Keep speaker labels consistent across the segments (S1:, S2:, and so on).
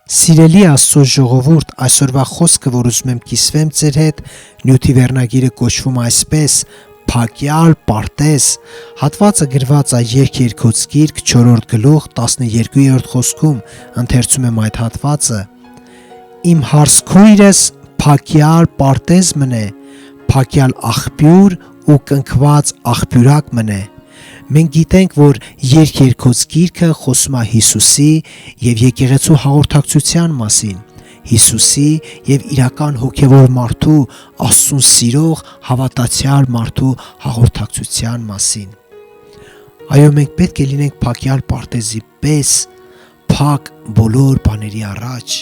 S1: Սիրելի Աստծո ժողովուրդ, այսօրվա խոսքը, որ ուզում եմ կիսվեմ ձեր հետ, նյութի վերնագիրը կոչվում այսպես. Փակյալ պարտեզ։ Հատվածը գրված է Երգ Երգոց գիրք 4-րդ գլուխ 12-րդ խոսքում, ընթերցում եմ այդ հատվածը. Իմ հարսքույրս փակյալ պարտեզ մնե, փակյալ աղբյուր ու կնքված աղբյուրակ մնե։ Մենք գիտենք, որ Երգ Երգոց գիրքը խոսում է Հիսուսի և եկեղեցու հաղորդակցության մասին, Հիսուսի և իրական հոգևոր մարդու, Աստծուն սիրող, հավատացյալ մարդու հաղորդակցության մասին։ Այո, մենք պետք է լինենք փակյալ պարտեզի պես, փակ բոլոր բաների առաջ,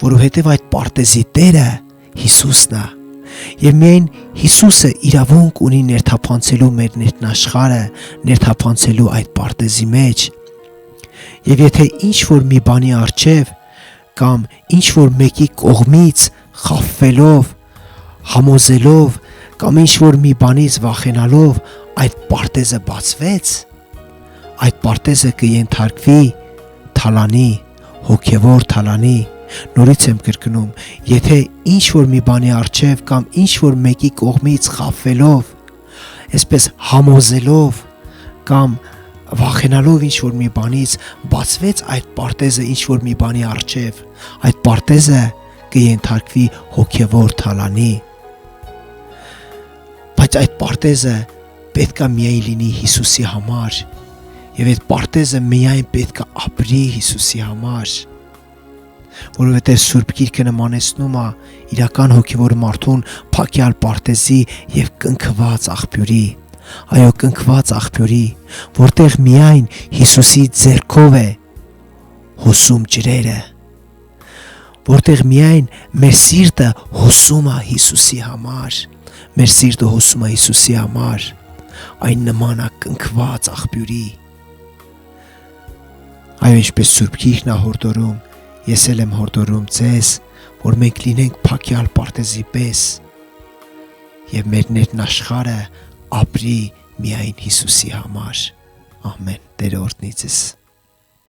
S1: որովհետև այդ պարտեզի տերը Հիսուսն է։ Եվ միայն Հիսուսը իրավունք ունի ներթափանցելու մեր ներտնաշխարհը, ներթափանցելու այդ պարտեզի մեջ։ Եվ եթե ինչ-որ մի բանի առջև կամ ինչ-որ մեկի կողմից խաբվելով, համոզելով կամ ինչ-որ մի բանից վախենալով այդ պարտեզը բացվեց, այդ պարտեզը կենթարկվի թալանի, հոգևոր թալանի։ Նորից եմ կրկնում, եթե ինչ-որ մի բանի առջև կամ ինչ-որ մեկի կողմից խաբվելով, այսպես համոզելով կամ վախենալով ինչ-որ մի բանից բացվեց այդ պարտեզը ինչ-որ մի բանի առջև, այդ պարտեզը կենթարկվի հոգևոր թալանի։ Բայց այդ պարտեզը պետք է միայն լինի Հիսուսի համար, և այդ պարտեզը միայն պետք է ապրի Հիսուսի համար, որովհետև Սուրբ Գիրքը նմանեցնում է իրական հոգևոր մարդուն փակյալ պարտեզի և կնքված աղբյուրի, այո, կնքված աղբյուրի, որտեղ միայն Հիսուսի ձեռքով է հոսում ջրերը, որտեղ միայն մեր սիրտը հոսում է Հիսուսի համար, մեր սիրտը հոսում է Հիսուսի համար, այն նման է կնքված աղբյուրի։ Այո, ինչպես Սուրբ Գիրքն է հորդորում, ես էլ եմ հորդորում ձեզ, որ մենք լինենք փակյալ պարտեզի պես և մեր ներտնաշխարհը ապրի միայն Հիսուսի համար։ Ամեն։ Տերը օրհնի ձեզ։